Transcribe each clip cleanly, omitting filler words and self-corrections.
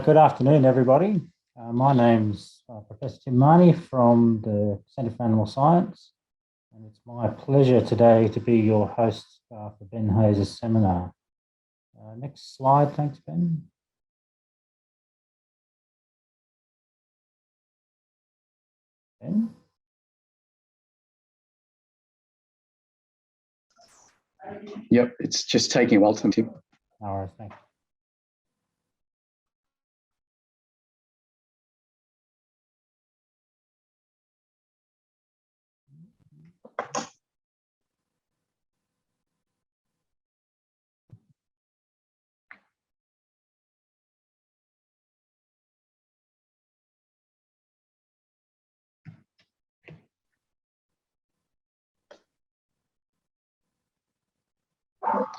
Good afternoon, everybody. My name's Professor Tim Marnie from the Centre for Animal Science, and it's my pleasure today to be your host for Ben Hayes' seminar. Next slide, thanks, Ben. Ben? Yep, it's just taking a while to Tim. No worries, thanks.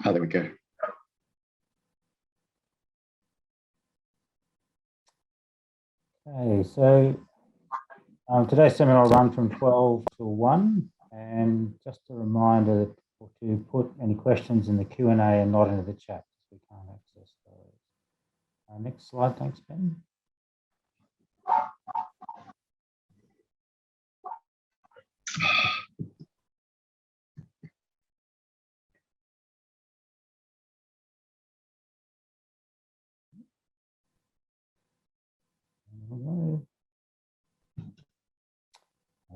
Oh, there we go. Okay, so today's seminar will run from 12 to 1, and just a reminder to put any questions in the Q&A and not into the chat, because we can't access those. Next slide, thanks, Ben.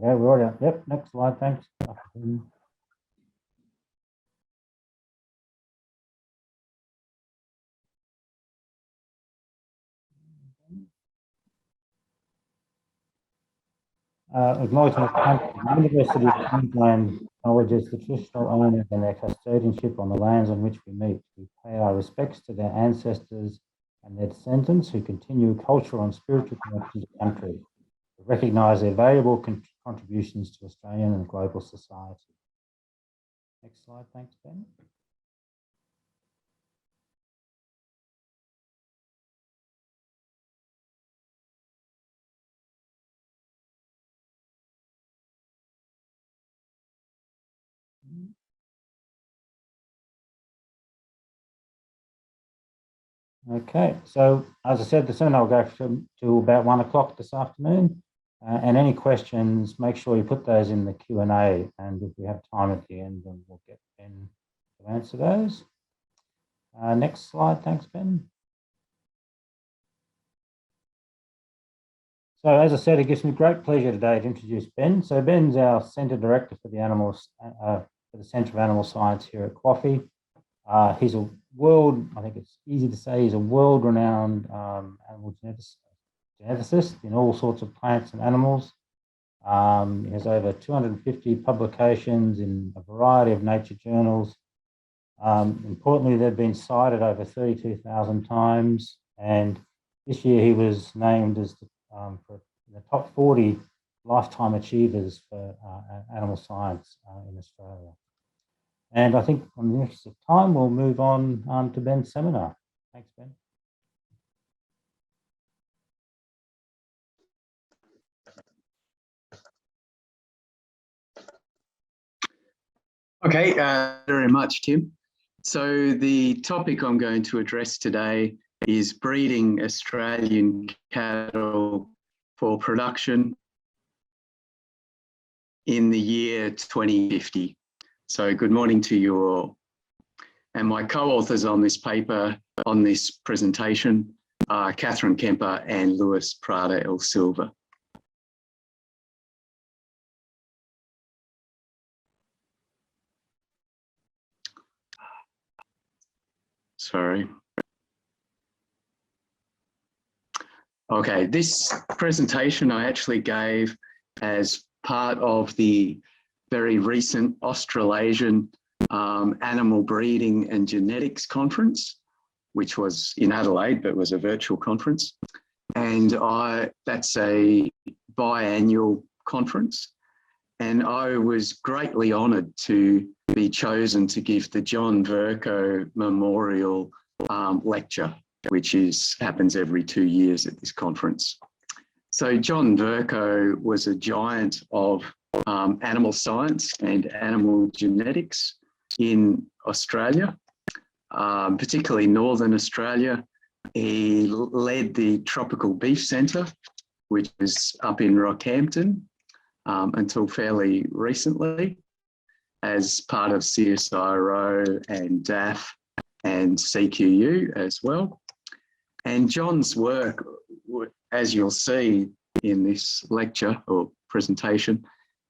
Okay, we're already, yep, next slide, thanks. Acknowledgement of the University of Queensland acknowledges the traditional owners and their custodianship on the lands on which we meet. We pay our respects to their ancestors and their descendants who continue cultural and spiritual connections to the country. We recognise their valuable contributions to Australian and global society. Next slide, thanks, Ben. Okay, so as I said, the seminar will go to about 1 o'clock this afternoon. And any questions, make sure you put those in the Q&A, and if we have time at the end, then we'll get Ben to answer those. Next slide, thanks, Ben. So as I said, it gives me great pleasure today to introduce Ben. So Ben's our Centre Director for the Centre for Animal Science here at QAFI. He's a I think it's easy to say, he's a world-renowned animal geneticist in all sorts of plants and animals. He has over 250 publications in a variety of nature journals. Importantly, they've been cited over 32,000 times, and this year he was named as for the top 40 lifetime achievers for animal science in Australia. And I think on the interest of time, we'll move on to Ben's seminar. Thanks, Ben. Okay, very much, Tim. So the topic I'm going to address today is breeding Australian cattle for production in the year 2050. So good morning to you all. And my co-authors on this paper, on this presentation, are Catherine Kemper and Luis Prada El Silva. Sorry. Okay, this presentation I actually gave as part of the very recent Australasian Animal Breeding and Genetics Conference, which was in Adelaide, but was a virtual conference. And that's a biannual conference. And I was greatly honoured to be chosen to give the John Vercoe Memorial Lecture, which happens every 2 years at this conference. So John Vercoe was a giant of animal science and animal genetics in Australia. particularly Northern Australia. He led the Tropical Beef Centre, which was up in Rockhampton until fairly recently, as part of CSIRO and DAF and CQU as well. And John's work, as you'll see in this lecture or presentation,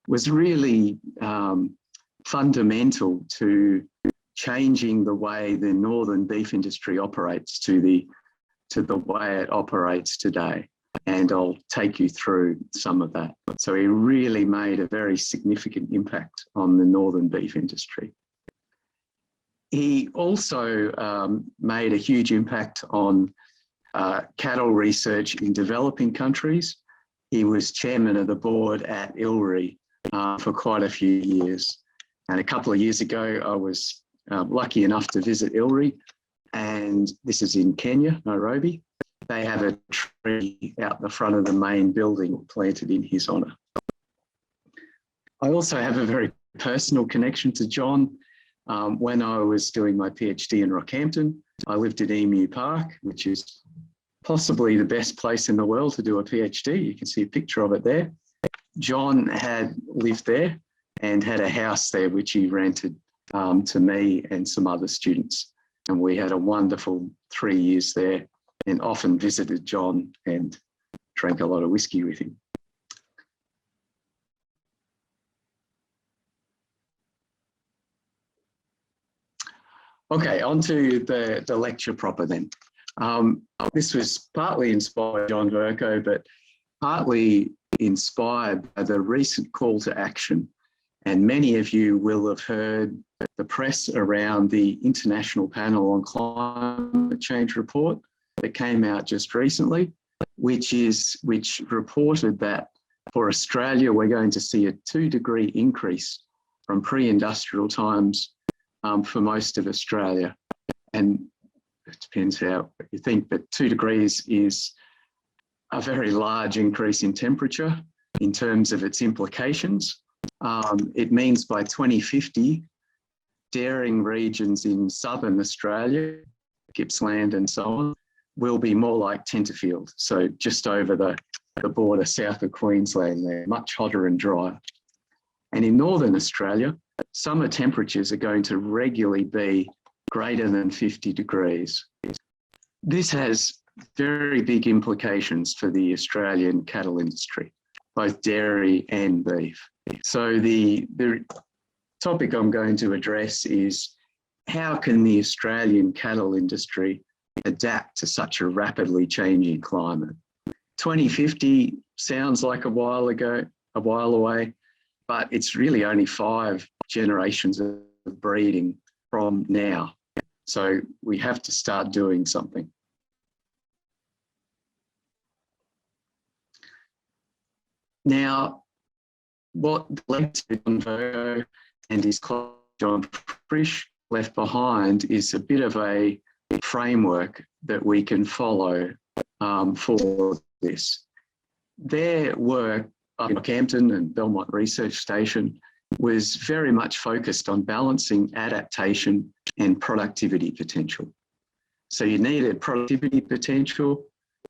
was really fundamental to changing the way the northern beef industry operates to the way it operates today. And I'll take you through some of that. So he really made a very significant impact on the northern beef industry. He also made a huge impact on cattle research in developing countries. He was chairman of the board at ILRI for quite a few years. And a couple of years ago, I was lucky enough to visit ILRI, and this is in Kenya, Nairobi. They have a tree out the front of the main building planted in his honour. I also have a very personal connection to John. When I was doing my PhD in Rockhampton, I lived at Emu Park, which is possibly the best place in the world to do a PhD. You can see a picture of it there. John had lived there and had a house there, which he rented to me and some other students. And we had a wonderful 3 years there, and often visited John and drank a lot of whiskey with him. Okay, on to the lecture proper then. This was partly inspired by John Vercoe, but partly inspired by the recent call to action. And many of you will have heard the press around the International Panel on Climate Change report that came out just recently, which reported that for Australia, we're going to see a 2-degree increase from pre-industrial times for most of Australia. And it depends how you think, but 2 degrees is a very large increase in temperature in terms of its implications. It means by 2050, dairying regions in southern Australia, Gippsland and so on, will be more like Tenterfield, so just over the border south of Queensland there, much hotter and drier. And in northern Australia, summer temperatures are going to regularly be greater than 50 degrees. This has very big implications for the Australian cattle industry, both dairy and beef. So the topic I'm going to address is how can the Australian cattle industry adapt to such a rapidly changing climate? 2050 sounds like a while away, but it's really only 5 generations of breeding from now. So we have to start doing something. Now, what led to John Vercoe and his colleague John Frisch left behind is a bit of a framework that we can follow for this. Their work up in Rockhampton and Belmont Research Station was very much focused on balancing adaptation and productivity potential. So you needed productivity potential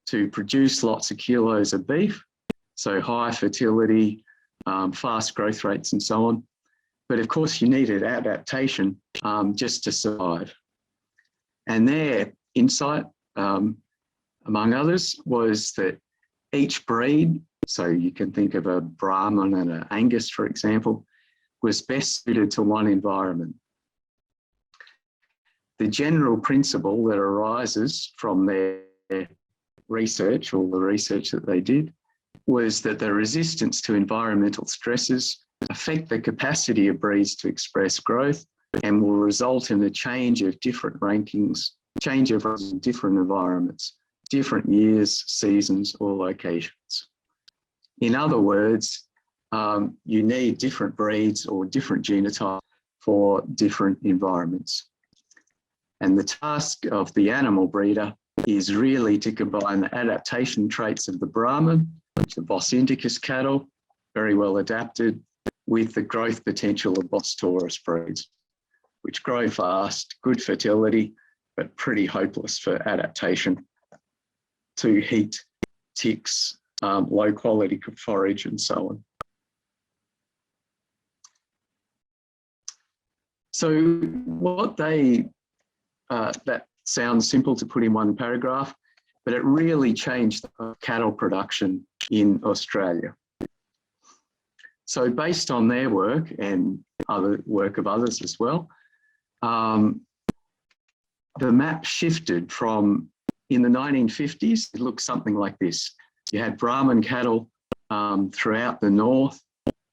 to produce lots of kilos of beef, so high fertility, fast growth rates and so on. But of course you needed adaptation just to survive. And their insight, among others, was that each breed, so you can think of a Brahman and an Angus, for example, was best suited to one environment. The general principle that arises from their research, or the research that they did, was that the resistance to environmental stresses affect the capacity of breeds to express growth and will result in a change of different rankings, change of different environments, different years, seasons, or locations. In other words, you need different breeds or different genotypes for different environments. And the task of the animal breeder is really to combine the adaptation traits of the Brahman, the Bos Indicus cattle, very well adapted, with the growth potential of Bos Taurus breeds, which grow fast, good fertility, but pretty hopeless for adaptation to heat, ticks, low quality forage and so on. So what that sounds simple to put in one paragraph, but it really changed the cattle production in Australia. So based on their work and other work of others as well, the map shifted from, in the 1950s, it looked something like this. You had Brahman cattle throughout the north,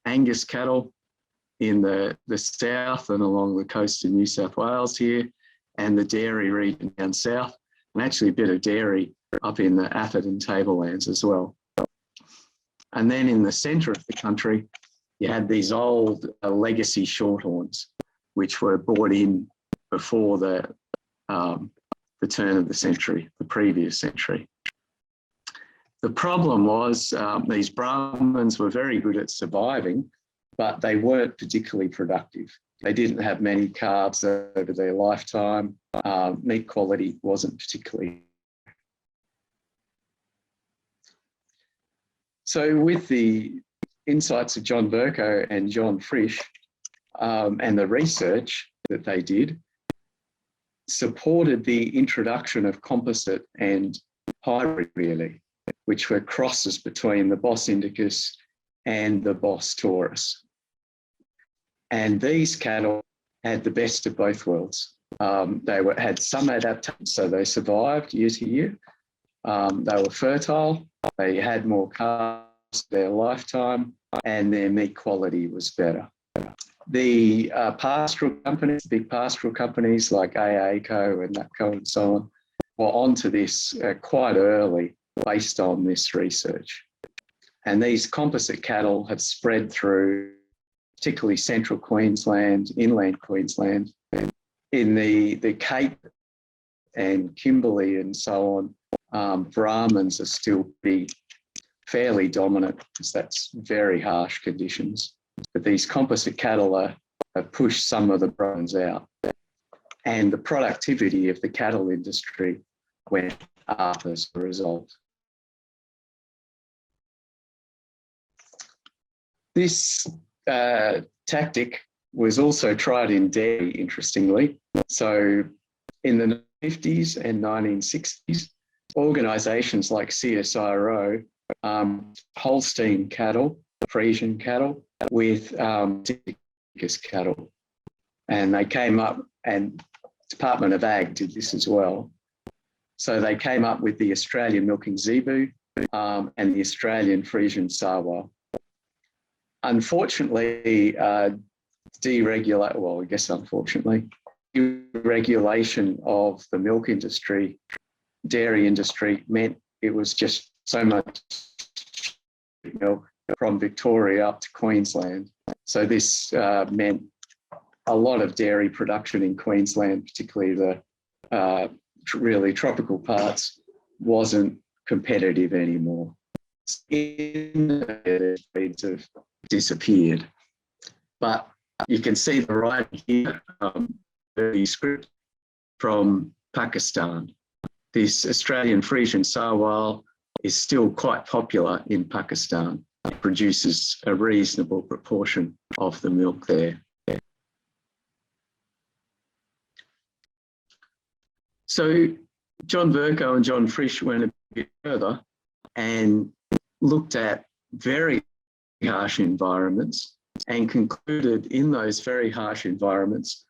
Angus cattle in the south and along the coast of New South Wales here, and the dairy region down south, and actually a bit of dairy up in the Atherton tablelands as well. And then in the centre of the country, you had these old legacy shorthorns, which were brought in before the turn of the century, the previous century. The problem was these Brahmans were very good at surviving, but they weren't particularly productive. They didn't have many calves over their lifetime. Meat quality wasn't particularly. So with the insights of John Vercoe and John Frisch and the research that they did, supported the introduction of composite and hybrid really, which were crosses between the Bos indicus and the Bos taurus. And these cattle had the best of both worlds. They had some adaptation, so they survived year to year. They were fertile, they had more calves their lifetime, and their meat quality was better. The pastoral companies, big pastoral companies like AACO and NAPCO and so on, were onto this quite early based on this research. And these composite cattle have spread through particularly central Queensland, inland Queensland, in the Cape and Kimberley and so on. Brahmans are still fairly dominant because that's very harsh conditions. But these composite cattle have pushed some of the Brahmans out. And the productivity of the cattle industry went up as a result. This tactic was also tried in dairy, interestingly. So in the 50s and 1960s, organisations like CSIRO, Holstein cattle, Friesian cattle, with Angus cattle. And they came up, and Department of Ag did this as well. So they came up with the Australian milking zebu and the Australian Friesian Sarwal. Unfortunately, deregulation of the milk industry, dairy industry, meant it was just so much milk from Victoria up to Queensland. So this meant a lot of dairy production in Queensland, particularly the really tropical parts, wasn't competitive anymore. Breeds have disappeared. But you can see the right here, the script from Pakistan. This Australian Friesian Sarwal is still quite popular in Pakistan. It produces a reasonable proportion of the milk there. So John Vercoe and John Frisch went a bit further and looked at very harsh environments and concluded in those very harsh environments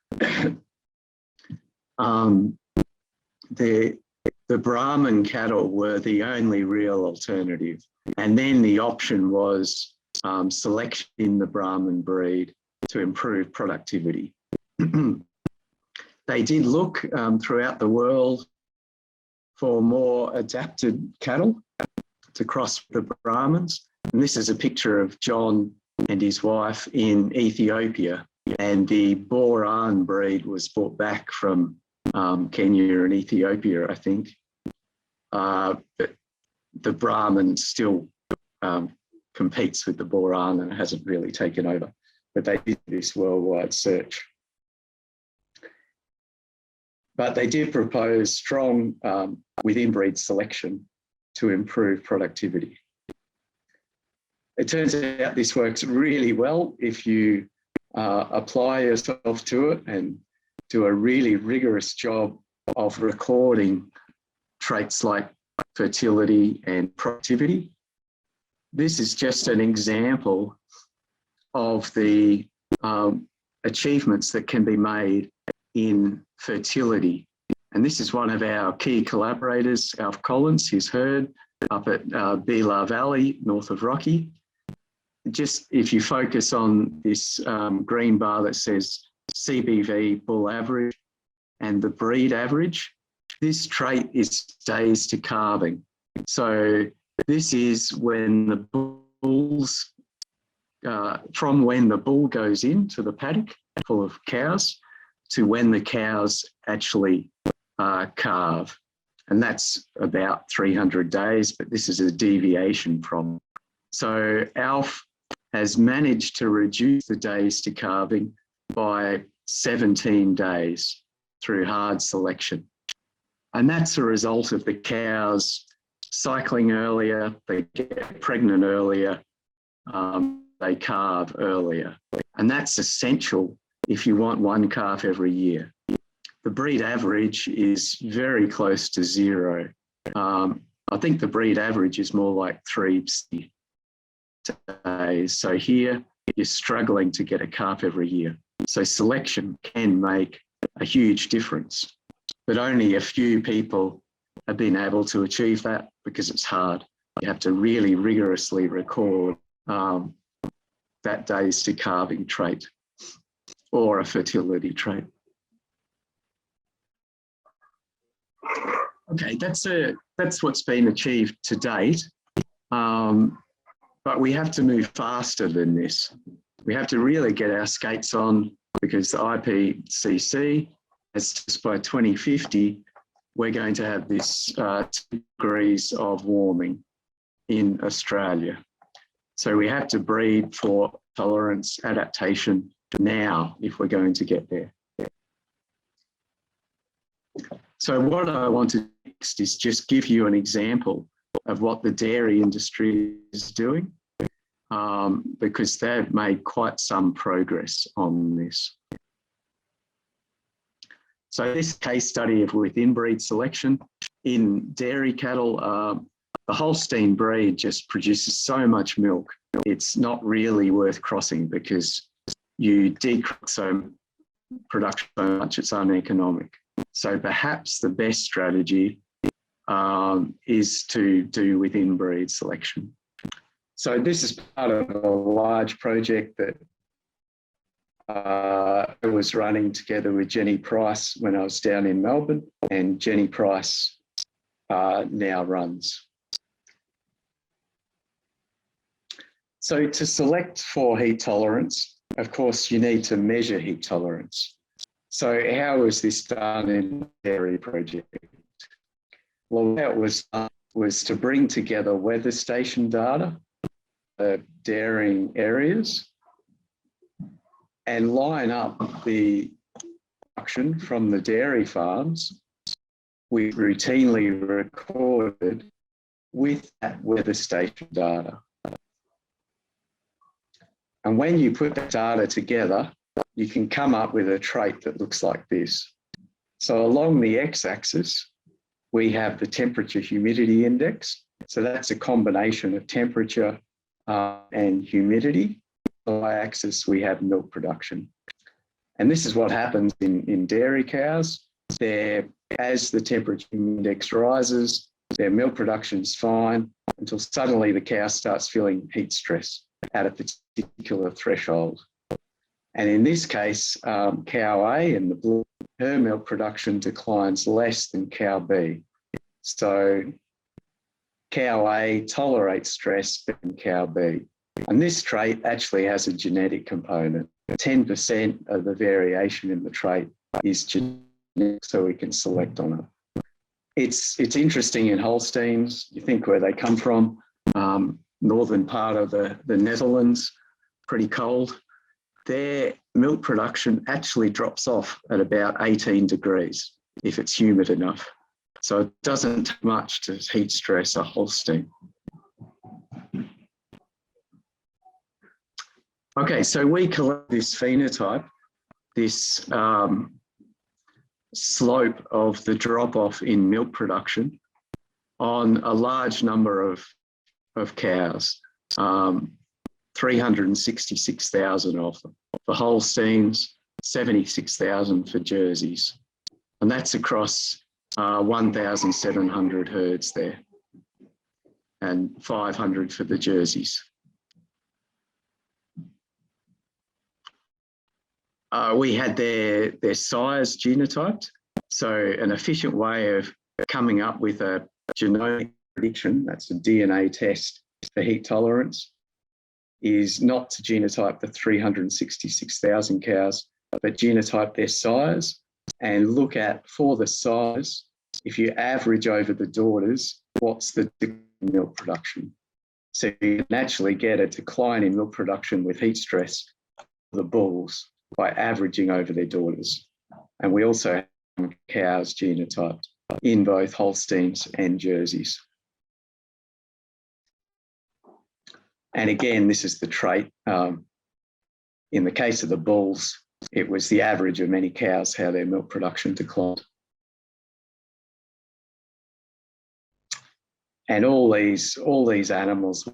the Brahman cattle were the only real alternative. And then the option was selection in the Brahman breed to improve productivity. They did look throughout the world for more adapted cattle to cross the Brahmans. And this is a picture of John and his wife in Ethiopia. And the Boran breed was brought back from Kenya and Ethiopia, I think. But the Brahman still competes with the Boran and hasn't really taken over. But they did this worldwide search. but they did propose strong within-breed selection to improve productivity. It turns out this works really well if you apply yourself to it and do a really rigorous job of recording traits like fertility and productivity. This is just an example of the achievements that can be made in fertility. And this is one of our key collaborators, Alf Collins, who's heard up at Belar Valley, north of Rocky. Just if you focus on this green bar that says CBV bull average and the breed average, this trait is days to calving. So this is when the bulls, from when the bull goes into the paddock full of cows to when the cows actually calve. And that's about 300 days, but this is a deviation from. So Alf has managed to reduce the days to calving by 17 days through hard selection. And that's a result of the cows cycling earlier, they get pregnant earlier, they calve earlier. And that's essential if you want one calf every year. The breed average is very close to zero. I think the breed average is more like 3 days. So here you're struggling to get a calf every year. So selection can make a huge difference, but only a few people have been able to achieve that because it's hard. You have to really rigorously record that days to calving trait or a fertility trait. Okay, that's what's been achieved to date. But we have to move faster than this. We have to really get our skates on because the IPCC has just by 2050, we're going to have this 2 degrees of warming in Australia. So we have to breed for tolerance, adaptation now if we're going to get there. So what I want to do next is just give you an example of what the dairy industry is doing, because they've made quite some progress on this. So this case study of within breed selection in dairy cattle, the Holstein breed just produces so much milk. It's not really worth crossing because you decrease production so much it's uneconomic. So perhaps the best strategy is to do within breed selection. So this is part of a large project that I was running together with Jenny Price when I was down in Melbourne, and Jenny Price now runs. So to select for heat tolerance, of course, you need to measure heat tolerance. So how was this done in the dairy project? Well, that was to bring together weather station data, dairying areas, and line up the production from the dairy farms we routinely recorded with that weather station data. And when you put that data together, you can come up with a trait that looks like this. So along the x-axis, we have the temperature humidity index. So that's a combination of temperature and humidity. On the y-axis, we have milk production. And this is what happens in dairy cows. As the temperature index rises, their milk production is fine until suddenly the cow starts feeling heat stress at a particular threshold. And in this case, cow A in the blue, her milk production declines less than cow B. So cow A tolerates stress better than cow B. And this trait actually has a genetic component. 10% of the variation in the trait is genetic, so we can select on it. It's interesting in Holsteins. You think where they come from, northern part of the Netherlands, pretty cold. Their milk production actually drops off at about 18 degrees. if it's humid enough. So it doesn't take much to heat stress a Holstein. Okay, so we collect this phenotype, this slope of the drop-off in milk production on a large number of cows, 366,000 of them for Holsteins, 76,000 for Jerseys. And that's across 1,700 herds there and 500 for the Jerseys. We had their size genotyped. So an efficient way of coming up with a genomic prediction, that's a DNA test for heat tolerance, is not to genotype the 366,000 cows, but genotype their size and look at, for the size, if you average over the daughters, what's the milk production? So you can actually get a decline in milk production with heat stress for the bulls by averaging over their daughters. And we also have cows genotyped in both Holsteins and Jerseys. And again, this is the trait. In the case of the bulls, it was the average of many cows, how their milk production declined. And all these animals were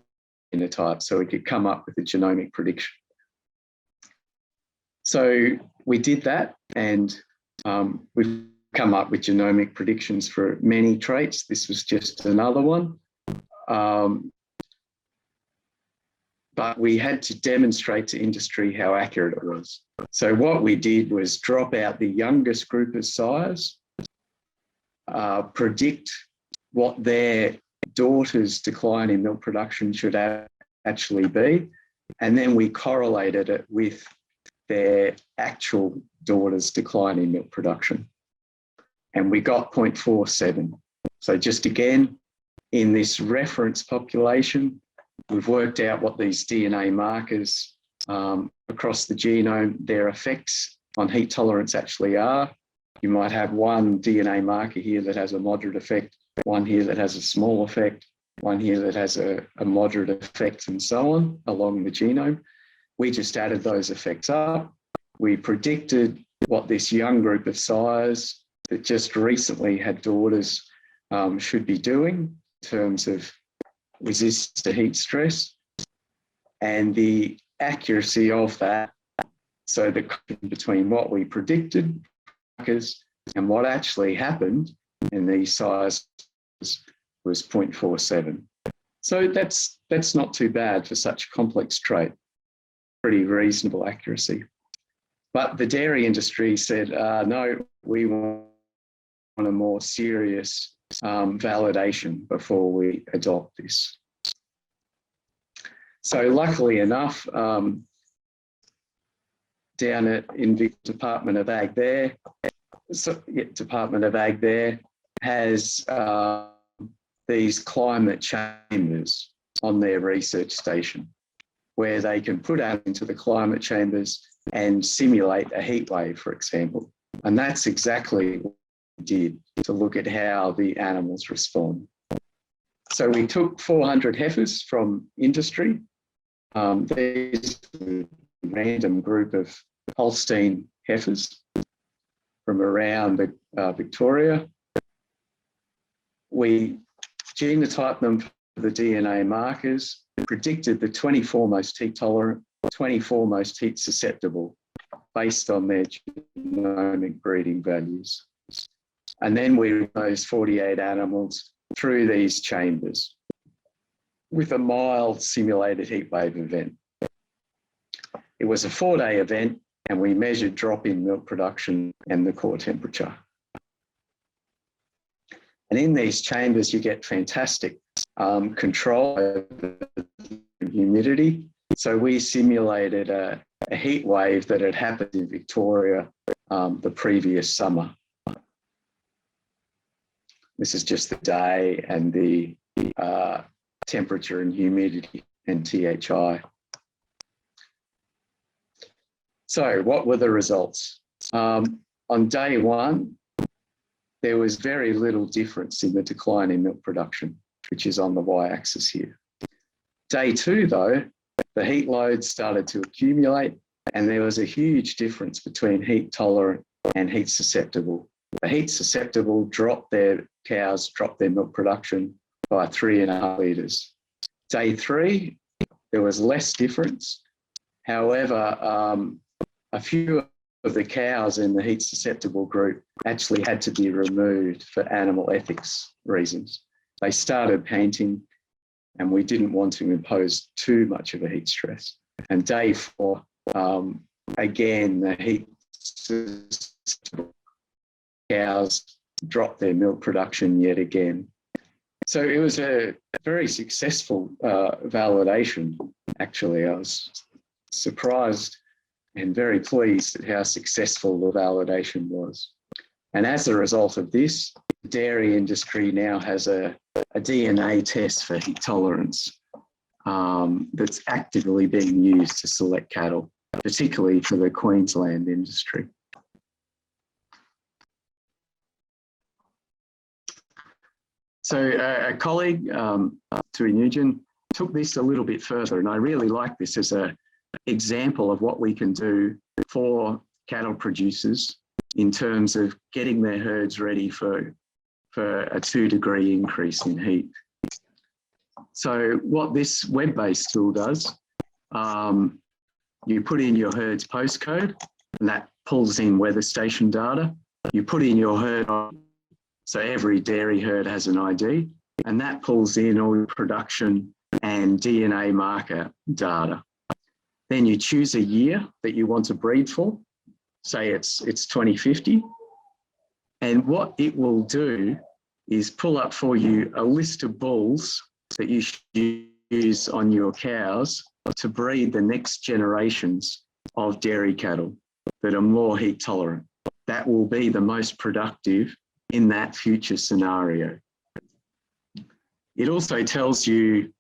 genotyped, so we could come up with a genomic prediction. So we did that, and we've come up with genomic predictions for many traits. This was just another one. But we had to demonstrate to industry how accurate it was. So what we did was drop out the youngest group of sires, predict what their daughter's decline in milk production should actually be, and then we correlated it with their actual daughter's decline in milk production. And we got 0.47. So just again, in this reference population, we've worked out what these DNA markers across the genome, their effects on heat tolerance actually are. You might have one DNA marker here that has a moderate effect, one here that has a small effect, one here that has a moderate effect, and so on along the genome. We just added those effects up. We predicted what this young group of sires that just recently had daughters should be doing in terms of resistance to heat stress, and the accuracy of that. So the connection between what we predicted and what actually happened in these sires was 0.47. So that's not too bad for such a complex trait. Pretty reasonable accuracy. But the dairy industry said, no, we want a more serious validation before we adopt this. So luckily enough, down in the Department of Ag there, has these climate chambers on their research station, where they can put out into the climate chambers and simulate a heat wave, for example. And that's exactly what we did to look at how the animals respond. So we took 400 heifers from industry. There's a random group of Holstein heifers from around Victoria. We genotyped them for the DNA markers, predicted the 24 most heat tolerant, 24 most heat susceptible based on their genomic breeding values. And then we ran those 48 animals through these chambers with a mild simulated heat wave event. It was a 4-day event, and we measured drop in milk production and the core temperature. And in these chambers, you get fantastic control over humidity. So we simulated a heat wave that had happened in Victoria the previous summer. This is just the day and the temperature and humidity and THI. So what were the results? On day one, there was very little difference in the decline in milk production, which is on the y-axis here. Day 2, though, the heat load started to accumulate, and there was a huge difference between heat tolerant and heat susceptible. The heat susceptible cows dropped their milk production by 3.5 litres. Day 3, there was less difference. However, a few of the cows in the heat susceptible group actually had to be removed for animal ethics reasons. They started panting, and we didn't want to impose too much of a heat stress. And day 4, again, the heat susceptible cows dropped their milk production yet again. So it was a very successful validation, actually. I was surprised and very pleased at how successful the validation was. And as a result of this, the dairy industry now has a DNA test for heat tolerance that's actively being used to select cattle, particularly for the Queensland industry. So a colleague, Tui Nugent, took this a little bit further, and I really like this as an example of what we can do for cattle producers in terms of getting their herds ready for a 2-degree increase in heat. So what this web-based tool does, you put in your herd's postcode, and that pulls in weather station data. You put in your herd, so every dairy herd has an ID, and that pulls in all your production and DNA marker data. Then you choose a year that you want to breed for, say it's 2050, and what it will do is pull up for you a list of bulls that you should use on your cows to breed the next generations of dairy cattle that are more heat tolerant. That will be the most productive in that future scenario. It also tells you,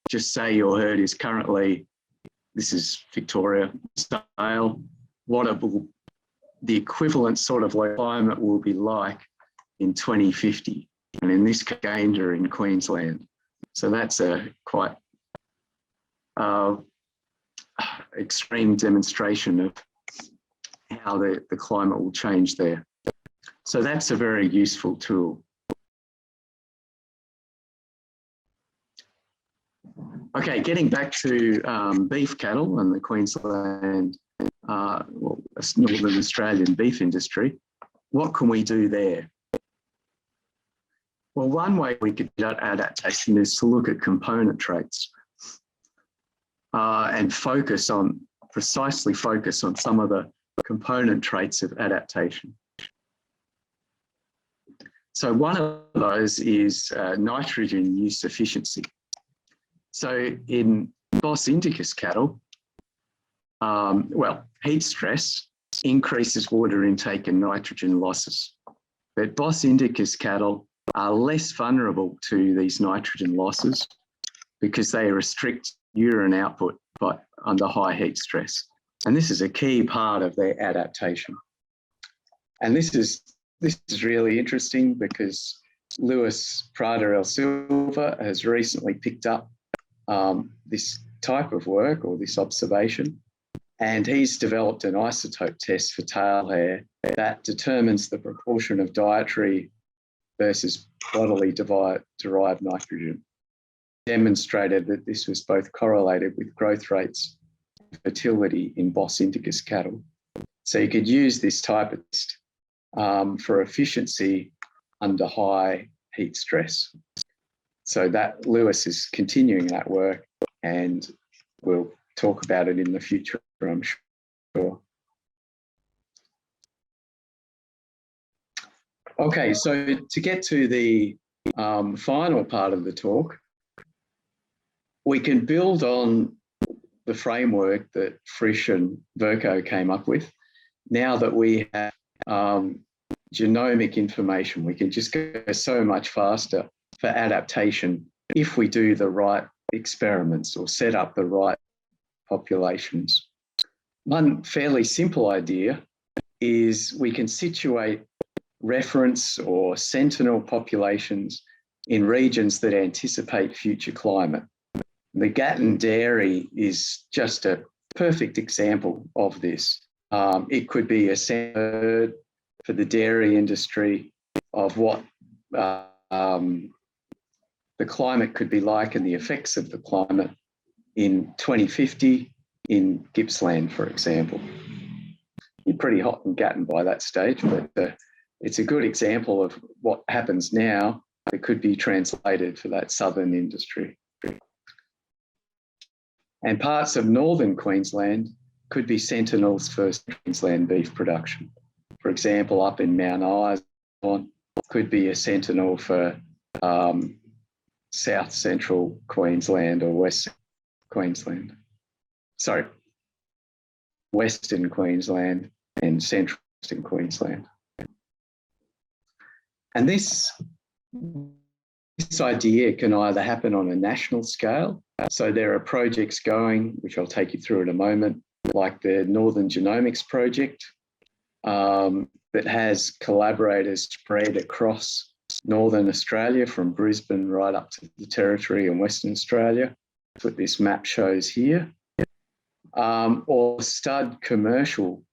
just say your herd is currently, this is Victoria style, what the equivalent sort of climate will be like in 2050, and in this case, Gander in Queensland. So that's a quite extreme demonstration of how the climate will change there. So that's a very useful tool. Okay, getting back to beef cattle and the Queensland, well, Northern Australian beef industry, what can we do there? Well, one way we could do adaptation is to look at component traits and precisely focus on some of the component traits of adaptation. So one of those is nitrogen use efficiency. So in Bos indicus cattle, well, heat stress increases water intake and nitrogen losses. But Bos indicus cattle are less vulnerable to these nitrogen losses because they restrict urine output under high heat stress. And this is a key part of their adaptation. And this is really interesting because Luis Prada El Silva has recently picked up this type of work or this observation, and he's developed an isotope test for tail hair that determines the proportion of dietary versus bodily derived nitrogen. Demonstrated that this was both correlated with growth rates and fertility in Bos indicus cattle. So you could use this type of test for efficiency under high heat stress. So that Lewis is continuing that work, and we'll talk about it in the future, I'm sure. Okay, so to get to the final part of the talk, we can build on the framework that Frisch and Vercoe came up with. Now that we have genomic information, we can just go so much faster for adaptation if we do the right experiments or set up the right populations. One fairly simple idea is we can situate reference or sentinel populations in regions that anticipate future climate. The Gatton dairy is just a perfect example of this. It could be a herd for the dairy industry of what the climate could be like and the effects of the climate in 2050 in Gippsland, for example. You're pretty hot in Gatton by that stage, but it's a good example of what happens now that could be translated for that southern industry. And parts of northern Queensland could be sentinels for Queensland beef production. For example, up in Mount Isa could be a sentinel for south central Queensland or west Queensland. Sorry, Western Queensland and central Western Queensland. And this idea can either happen on a national scale. So there are projects going, which I'll take you through in a moment, like the Northern Genomics project that has collaborators spread across Northern Australia from Brisbane right up to the Territory and Western Australia. That's what this map shows here. Or stud commercial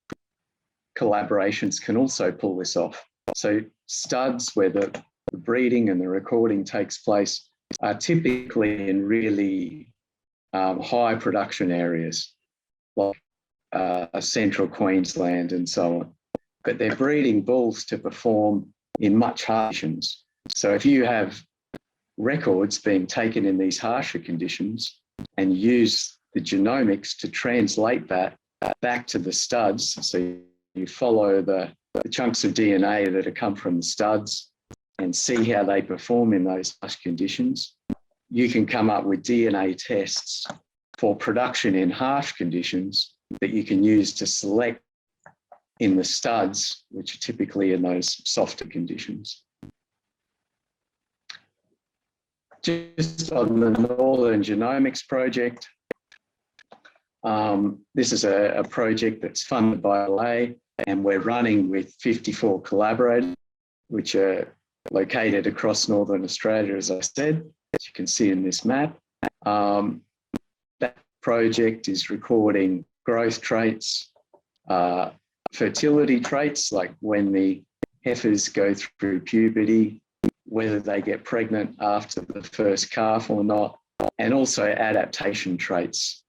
collaborations can also pull this off. So studs where the breeding and the recording takes place are typically in really high production areas like central Queensland and so on. But they're breeding bulls to perform in much harsher conditions. So if you have records being taken in these harsher conditions and use the genomics to translate that back to the studs, so you follow the chunks of DNA that have come from the studs and see how they perform in those harsh conditions, you can come up with DNA tests for production in harsh conditions that you can use to select in the studs, which are typically in those softer conditions. Just on the Northern Genomics project, this is a project that's funded by LA, and we're running with 54 collaborators, which are located across Northern Australia, as I said, as you can see in this map. That project is recording growth traits, fertility traits, like when the heifers go through puberty, whether they get pregnant after the first calf or not, and also adaptation traits,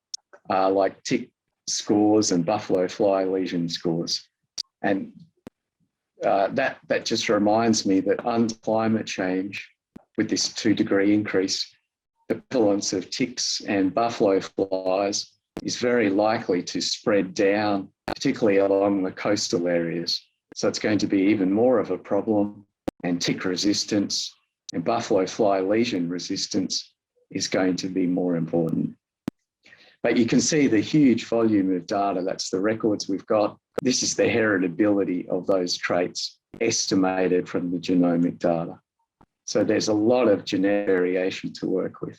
like tick scores and buffalo fly lesion scores. And that just reminds me that under climate change, with this 2-degree increase, the prevalence of ticks and buffalo flies is very likely to spread down, particularly along the coastal areas. So it's going to be even more of a problem, and tick resistance and buffalo fly lesion resistance is going to be more important. But you can see the huge volume of data. That's the records we've got. This is the heritability of those traits estimated from the genomic data. So there's a lot of genetic variation to work with.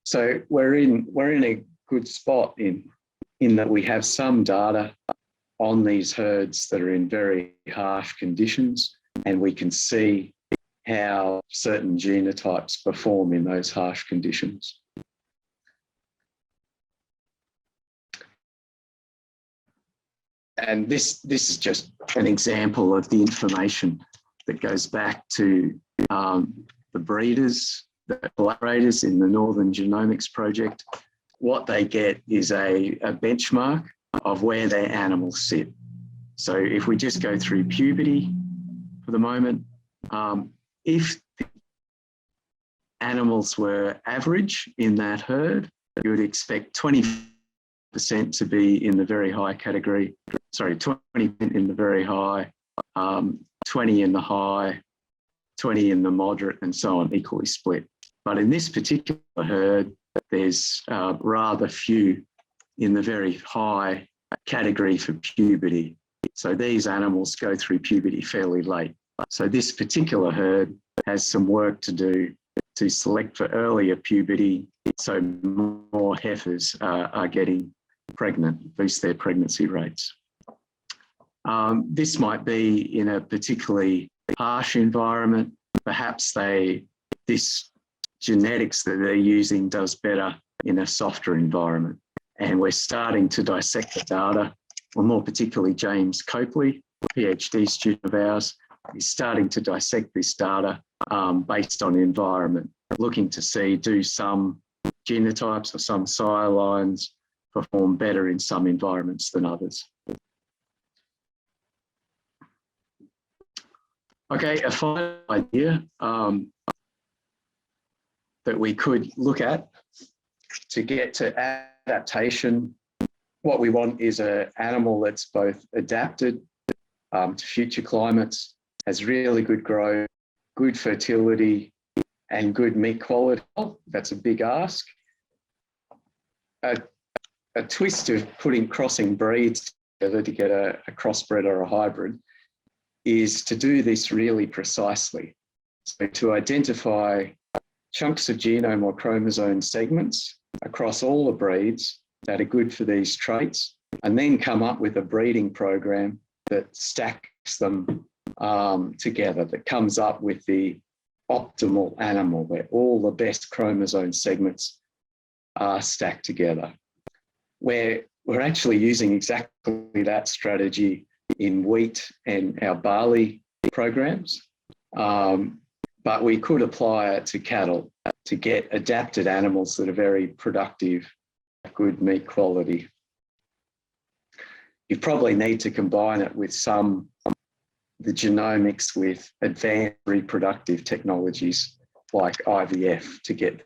So we're in a good spot in that we have some data on these herds that are in very harsh conditions, and we can see how certain genotypes perform in those harsh conditions. And this is just an example of the information that goes back to the breeders, the collaborators in the Northern Genomics project. What they get is a benchmark of where their animals sit. So if we just go through puberty for the moment, if the animals were average in that herd, you would expect 20% to be in the very high category, 20% in the very high, 20 in the high, 20 in the moderate, and so on, equally split. But in this particular herd, there's rather few in the very high category for puberty. So these animals go through puberty fairly late. So this particular herd has some work to do to select for earlier puberty, so more heifers are getting pregnant, boost their pregnancy rates. This might be in a particularly harsh environment. Perhaps this genetics that they're using does better in a softer environment. And we're starting to dissect the data, or more particularly James Copley, a PhD student of ours, is starting to dissect this data based on environment, looking to see, do some genotypes or some sire lines perform better in some environments than others. Okay, a final idea that we could look at to get to adaptation. What we want is an animal that's both adapted to future climates, has really good growth, good fertility, and good meat quality. That's a big ask. A twist of crossing breeds together to get a crossbred or a hybrid is to do this really precisely. So to identify chunks of genome or chromosome segments across all the breeds that are good for these traits, and then come up with a breeding program that stacks them together, that comes up with the optimal animal where all the best chromosome segments are stacked together. We're actually using exactly that strategy in wheat and our barley programs, but we could apply it to cattle to get adapted animals that are very productive, good meat quality. You probably need to combine it with the genomics with advanced reproductive technologies like IVF to get.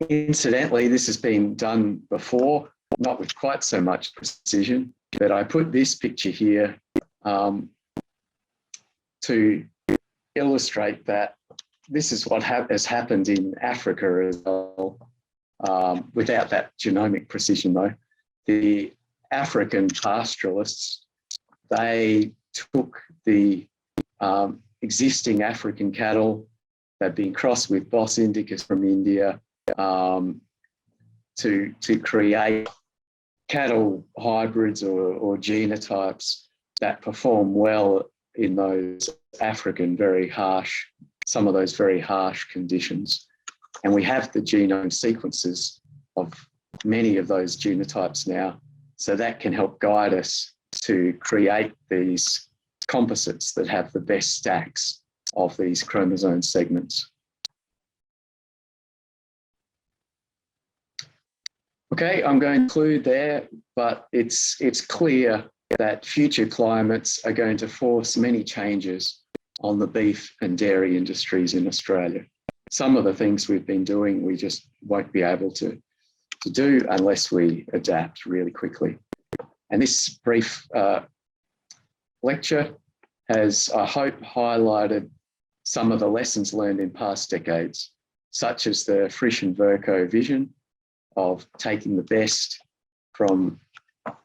Incidentally, this has been done before, not with quite so much precision, but I put this picture here to illustrate that this is what has happened in Africa as well, without that genomic precision though. The African pastoralists, they took the existing African cattle that had been crossed with Bos indicus from India to create cattle hybrids or genotypes that perform well in those African some of those very harsh conditions. And we have the genome sequences of many of those genotypes now, so that can help guide us to create these composites that have the best stacks of these chromosome segments. Okay, I'm going to conclude there, but it's clear that future climates are going to force many changes on the beef and dairy industries in Australia. Some of the things we've been doing, we just won't be able to do unless we adapt really quickly. And this brief lecture has, I hope, highlighted some of the lessons learned in past decades, such as the Frisch and Vercoe vision of taking the best from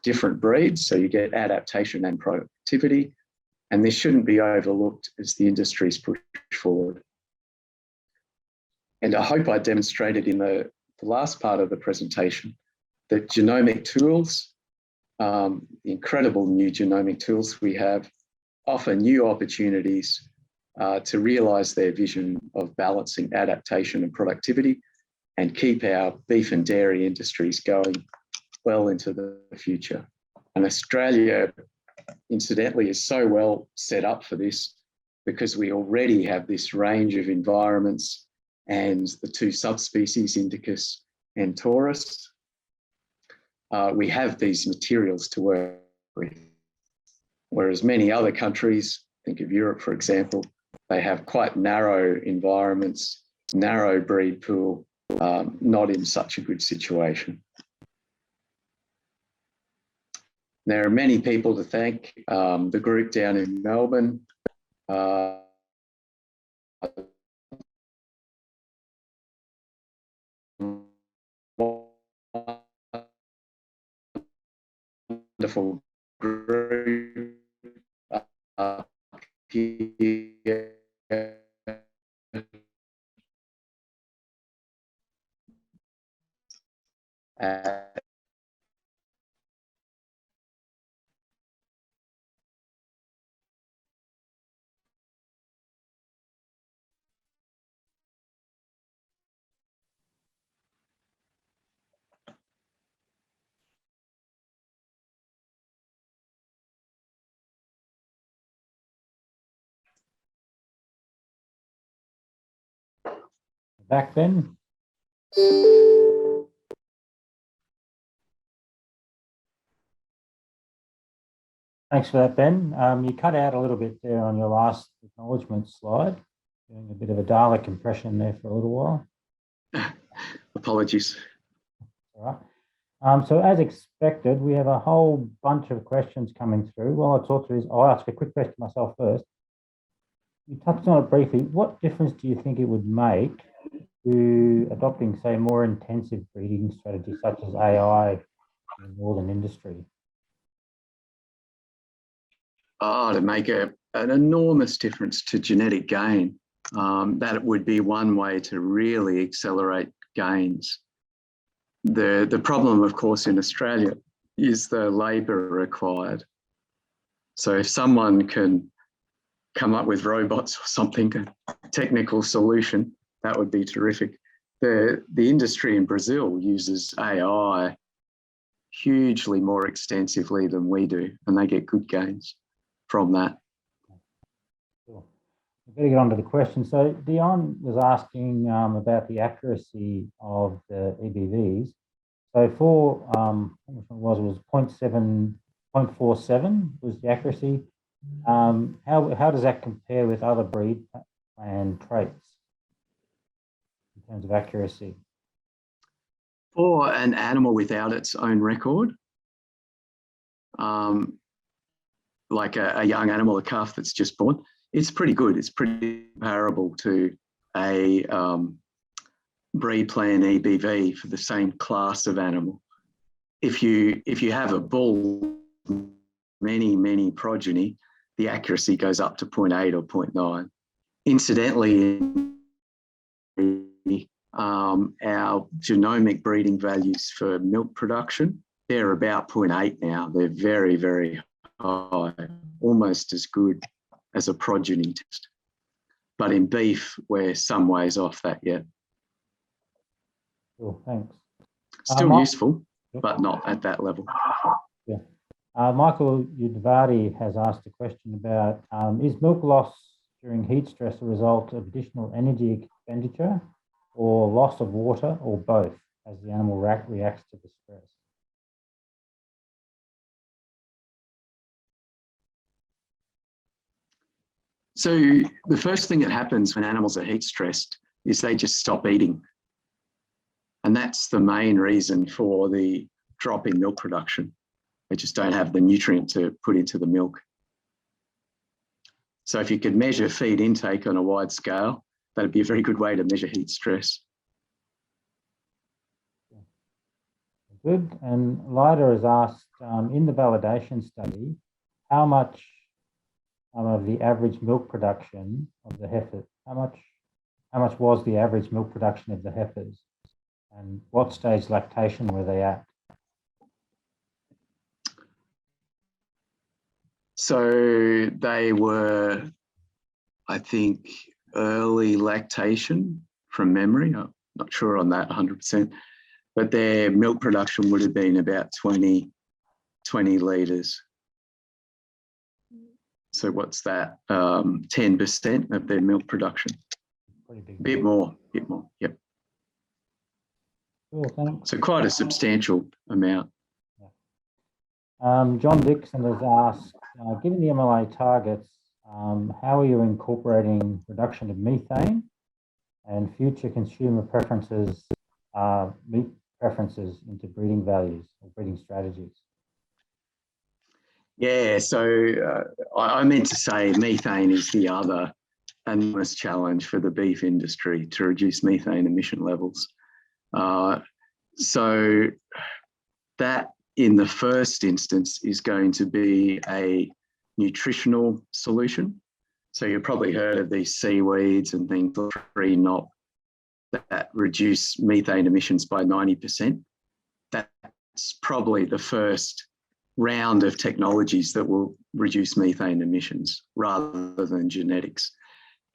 different breeds, so you get adaptation and productivity, and this shouldn't be overlooked as the industries push forward. And I hope I demonstrated in the last part of the presentation that genomic tools, the incredible new genomic tools we have, offer new opportunities to realise their vision of balancing adaptation and productivity and keep our beef and dairy industries going well into the future. And Australia, incidentally, is so well set up for this because we already have this range of environments and the two subspecies, Indicus and Taurus. We have these materials to work with, whereas many other countries, think of Europe, for example, they have quite narrow environments, narrow breed pool, not in such a good situation. There are many people to thank. The group down in Melbourne, wonderful group here. Back, Ben. Thanks for that, Ben. You cut out a little bit there on your last acknowledgement slide, doing a bit of a Dalek impression there for a little while. Apologies. All right. So as expected, we have a whole bunch of questions coming through. While I talk through this, I'll ask a quick question myself first. You touched on it briefly. What difference do you think it would make to adopting, say, more intensive breeding strategies such as AI in the northern industry? To make an enormous difference to genetic gain. That would be one way to really accelerate gains. The problem, of course, in Australia is the labour required. So if someone can come up with robots or something, a technical solution, that would be terrific. The industry in Brazil uses AI hugely more extensively than we do, and they get good gains from that. Sure. I better get on to the question. So Dion was asking about the accuracy of the EBVs. So for how much it was 0.47 was the accuracy. How does that compare with other breed and traits in terms of accuracy? For an animal without its own record, like a young animal, a calf that's just born, it's pretty good. It's pretty comparable to a breed plan EBV for the same class of animal. If you have a bull, many progeny, the accuracy goes up to 0.8 or 0.9. Incidentally, our genomic breeding values for milk production, they're about 0.8 now. They're very, very high, almost as good as a progeny test. But in beef, we're some ways off that yet. Cool, thanks. Still useful, but not at that level. Yeah. Michael Udvari has asked a question about, is milk loss during heat stress a result of additional energy expenditure or loss of water, or both, as the animal reacts to the stress? So the first thing that happens when animals are heat stressed is they just stop eating. And that's the main reason for the drop in milk production. They just don't have the nutrient to put into the milk. So if you could measure feed intake on a wide scale, that'd be a very good way to measure heat stress. Good. And Lida has asked, in the validation study, how much of the average milk production of the heifers, how much was the average milk production of the heifers, and what stage lactation were they at? So they were, I think, early lactation from memory. I'm not sure on that 100%, but their milk production would have been about 20 litres. So what's that? 10% of their milk production. Pretty big. Bit more, yep. Cool, thanks. So quite a substantial amount. John Dixon has asked, given the MLA targets, how are you incorporating reduction of methane and future consumer preferences, meat preferences into breeding values or breeding strategies? Yeah, so I meant to say methane is the other enormous challenge for the beef industry to reduce methane emission levels. So that in the first instance is going to be a nutritional solution. So you've probably heard of these seaweeds and things like tree knot that reduce methane emissions by 90%. That's probably the first round of technologies that will reduce methane emissions rather than genetics.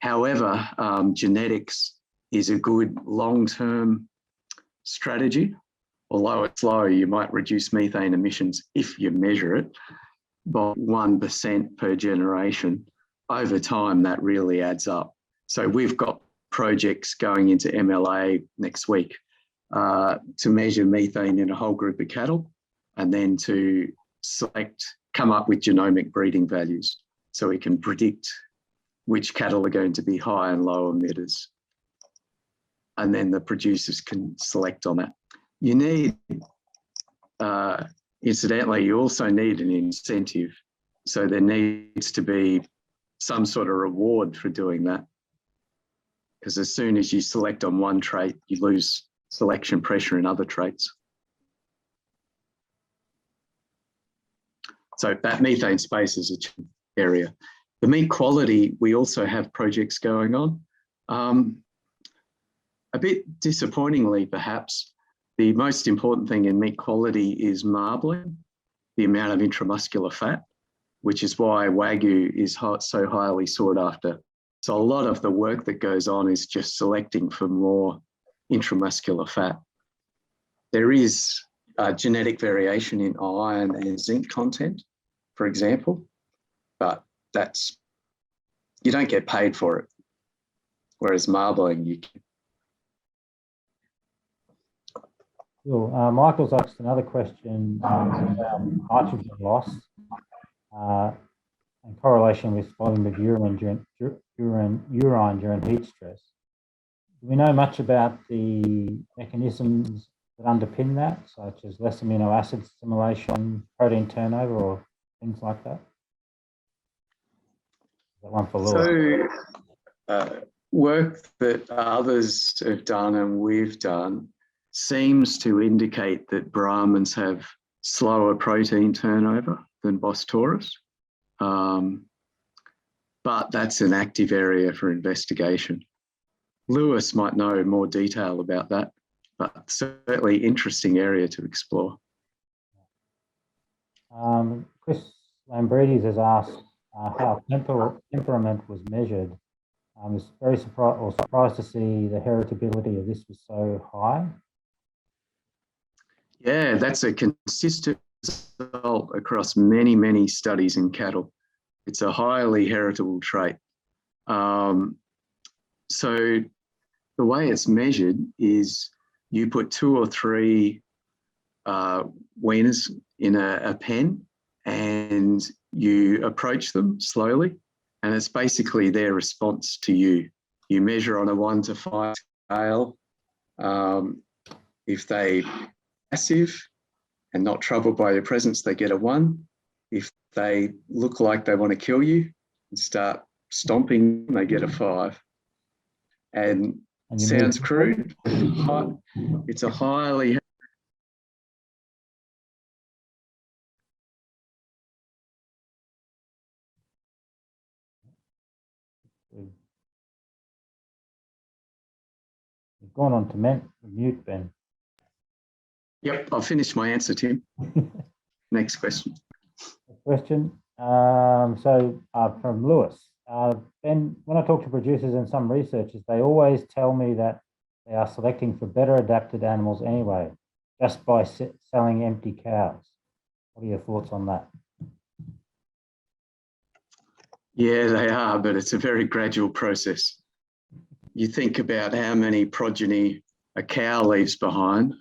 However, genetics is a good long-term strategy. Although it's low, you might reduce methane emissions if you measure it by 1% per generation. Over time, that really adds up. So we've got projects going into MLA next week to measure methane in a whole group of cattle, and then to come up with genomic breeding values so we can predict which cattle are going to be high and low emitters. And then the producers can select on that. You need, incidentally, you also need an incentive. So there needs to be some sort of reward for doing that. Because as soon as you select on one trait, you lose selection pressure in other traits. So that methane space is an area. The meat quality, we also have projects going on. A bit disappointingly, perhaps, the most important thing in meat quality is marbling, the amount of intramuscular fat, which is why Wagyu is so highly sought after. So a lot of the work that goes on is just selecting for more intramuscular fat. There is genetic variation in iron and zinc content, for example, but you don't get paid for it. Whereas marbling, you can. Cool. Michael's asked another question about nitrogen loss and correlation with volume of urine during heat stress. Do we know much about the mechanisms that underpin that, such as less amino acid assimilation, protein turnover, or things like that? That one for Lewis. So work that others have done and we've done seems to indicate that Brahmins have slower protein turnover than Bos Taurus. But that's an active area for investigation. Lewis might know more detail about that, but certainly interesting area to explore. Chris Lambrides has asked how temperament was measured. I was very surprised to see the heritability of this was so high. Yeah, that's a consistent result across many, many studies in cattle. It's a highly heritable trait. So the way it's measured is you put 2 or 3 weaners in a pen and you approach them slowly, and it's basically their response to you. You measure on a 1 to 5 scale. If they passive and not troubled by your presence, they get a 1. If they look like they want to kill you and start stomping, they get a 5. And sounds crude. It's a highly We've gone on to mute, Ben. Yep, I'll finish my answer, Tim. Next question. Question. From Lewis. Ben, when I talk to producers and some researchers, they always tell me that they are selecting for better adapted animals anyway, just by selling empty cows. What are your thoughts on that? Yeah, they are, but it's a very gradual process. You think about how many progeny a cow leaves behind,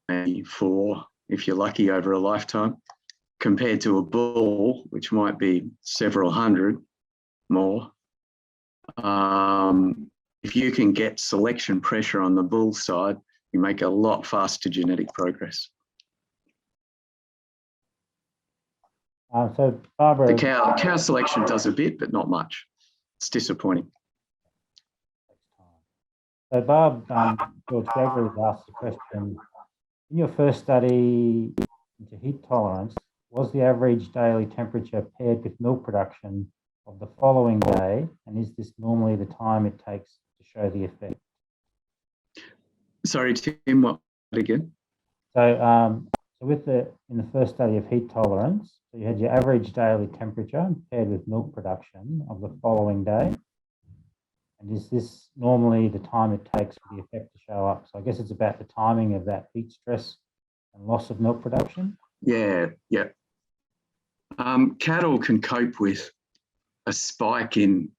maybe 4, if you're lucky, over a lifetime, compared to a bull, which might be several hundred more. If you can get selection pressure on the bull side, you make a lot faster genetic progress. So Barbara, the cow selection does a bit, but not much. It's disappointing. So Barb, George Gregory asked the question, in your first study into heat tolerance, was the average daily temperature paired with milk production of the following day, and is this normally the time it takes to show the effect? Sorry, Tim, what again? So, in the first study of heat tolerance, so you had your average daily temperature paired with milk production of the following day. And is this normally the time it takes for the effect to show up? So I guess it's about the timing of that heat stress and loss of milk production. Yeah. Cattle can cope with a spike in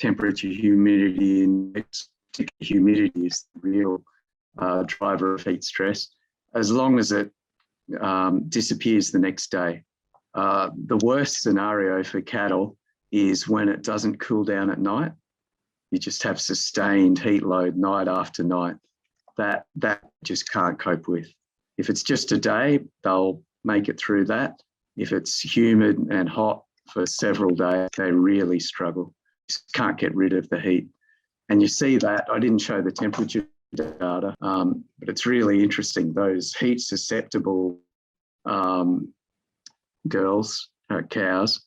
temperature, humidity index. Humidity is the real driver of heat stress, as long as it disappears the next day. The worst scenario for cattle is when it doesn't cool down at night. You just have sustained heat load night after night. That just can't cope with. If it's just a day, they'll make it through that. If it's humid and hot for several days, they really struggle. Just can't get rid of the heat. And you see that. I didn't show the temperature data, but it's really interesting. Those heat susceptible cows,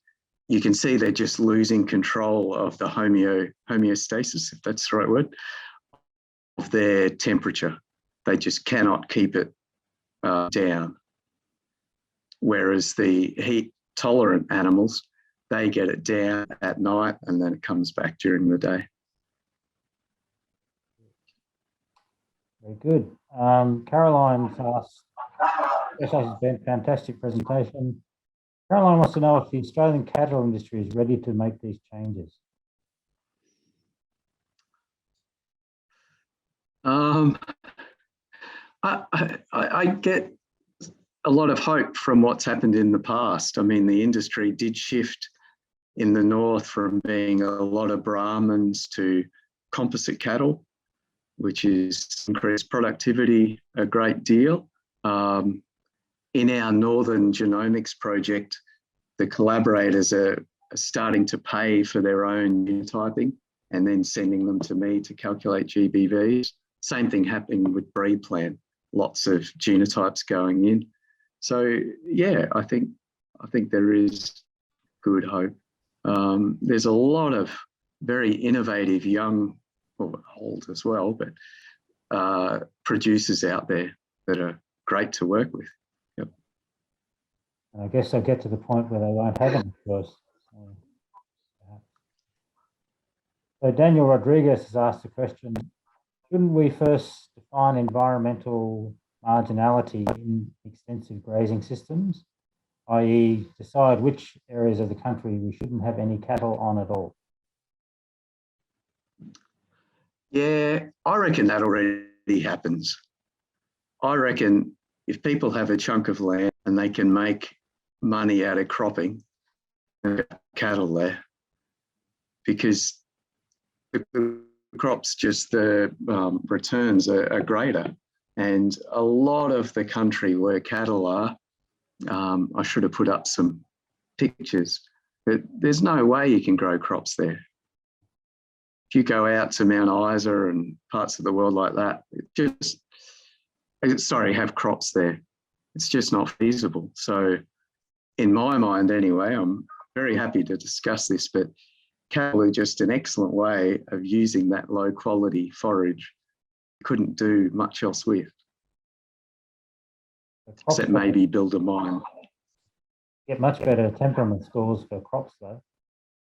you can see they're just losing control of the homeostasis, if that's the right word, of their temperature. They just cannot keep it down. Whereas the heat tolerant animals, they get it down at night and then it comes back during the day. Very good. Caroline's asked, this has been a fantastic presentation. Caroline wants to know if the Australian cattle industry is ready to make these changes. I get a lot of hope from what's happened in the past. I mean, the industry did shift in the north from being a lot of Brahmans to composite cattle, which is increased productivity a great deal. In our Northern Genomics project, the collaborators are starting to pay for their own genotyping and then sending them to me to calculate GBVs. Same thing happening with breed plan, lots of genotypes going in. So yeah, I think there is good hope. There's a lot of very innovative young, or old as well, but producers out there that are great to work with. Yep. And I guess they'll get to the point where they won't have any choice. So Daniel Rodriguez has asked the question, shouldn't we first define environmental marginality in extensive grazing systems, i.e. decide which areas of the country we shouldn't have any cattle on at all? Yeah, I reckon that already happens. I reckon if people have a chunk of land and they can make money out of cropping, cattle there, because the crops, just the returns are greater. And a lot of the country where cattle are, I should have put up some pictures, but there's no way you can grow crops there. If you go out to Mount Isa and parts of the world like that, have crops there. It's just not feasible. So in my mind anyway, I'm very happy to discuss this, but cattle are just an excellent way of using that low quality forage. Couldn't do much else with, except maybe build a mine. Get much better temperament scores for crops though.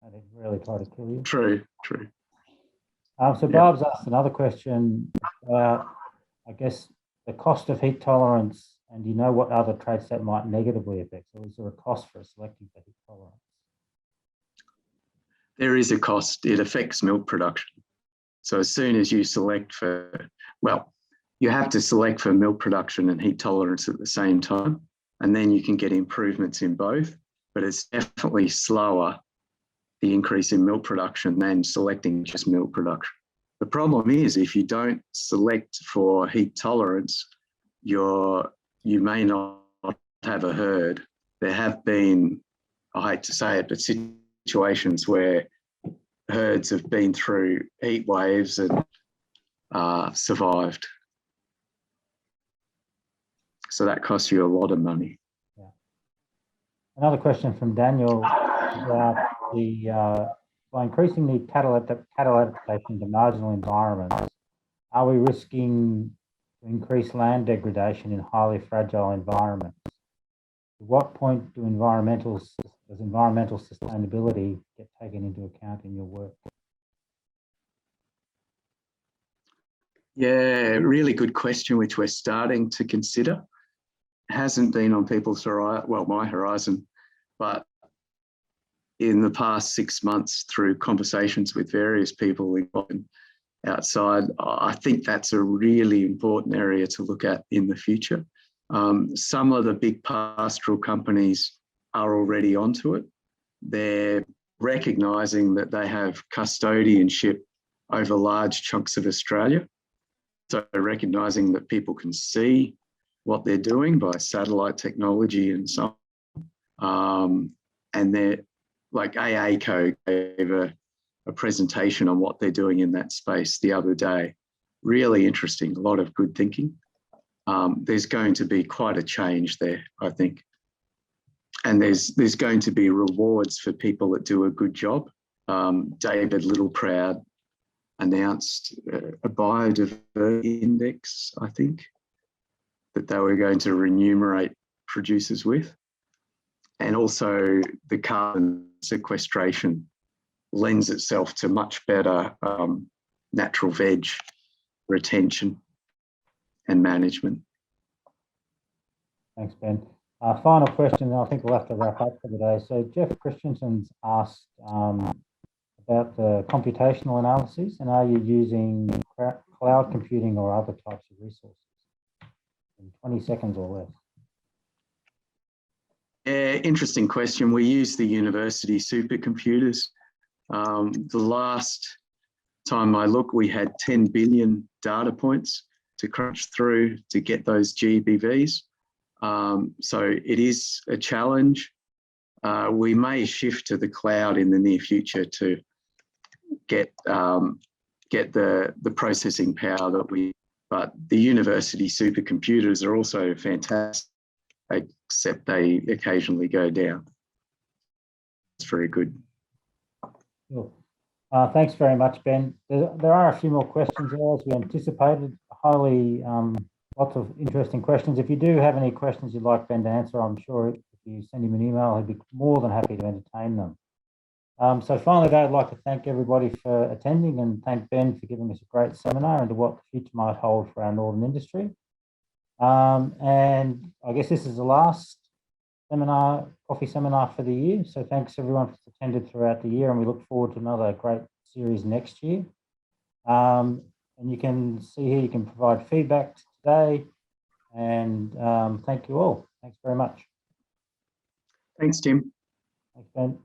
And they really try to kill you. True. So Barb's asked another question about, I guess, the cost of heat tolerance, and do you know what other traits that might negatively affect? So is there a cost for selecting for heat tolerance? There is a cost. It affects milk production. So as soon as you select for, well, you have to select for milk production and heat tolerance at the same time, and then you can get improvements in both, but it's definitely slower, the increase in milk production, than selecting just milk production. The problem is if you don't select for heat tolerance, you may not have a herd. There have been, I hate to say it, but situations where herds have been through heat waves and survived. So that costs you a lot of money. Yeah. Another question from Daniel about by increasing the cattle adaptation to marginal environments, are we risking increased land degradation in highly fragile environments? At what point does environmental sustainability get taken into account in your work? Yeah, really good question, which we're starting to consider. It hasn't been on people's horizon, well, my horizon, but in the past 6 months through conversations with various people outside, I think that's a really important area to look at in the future. Some of the big pastoral companies are already onto it. They're recognising that they have custodianship over large chunks of Australia. So recognising that people can see what they're doing by satellite technology and so on. And they're like AACO gave a presentation on what they're doing in that space the other day. Really interesting, a lot of good thinking. There's going to be quite a change there, I think. And there's going to be rewards for people that do a good job. David Littleproud announced a biodiversity index, I think, that they were going to remunerate producers with. And also the carbon sequestration lends itself to much better natural veg retention and management. Thanks, Ben. Final question, and I think we'll have to wrap up for the day. So Jeff Christensen's asked about the computational analysis, and are you using cloud computing or other types of resources? In 20 seconds or less. Yeah, interesting question. We use the university supercomputers. The last time I looked, we had 10 billion data points to crunch through to get those GBVs. So it is a challenge. We may shift to the cloud in the near future to get the processing power that we. But the university supercomputers are also fantastic, except they occasionally go down. It's very good. Cool. Thanks very much, Ben. There are a few more questions there as we anticipated. Lots of interesting questions. If you do have any questions you'd like Ben to answer, I'm sure if you send him an email, he'd be more than happy to entertain them. So finally, I'd like to thank everybody for attending and thank Ben for giving us a great seminar into what the future might hold for our northern industry. And I guess this is the last coffee seminar for the year. So thanks everyone for attended throughout the year, and we look forward to another great series next year. And you can see here, you can provide feedback today, and thank you all. Thanks very much. Thanks, Tim. Thanks, Ben.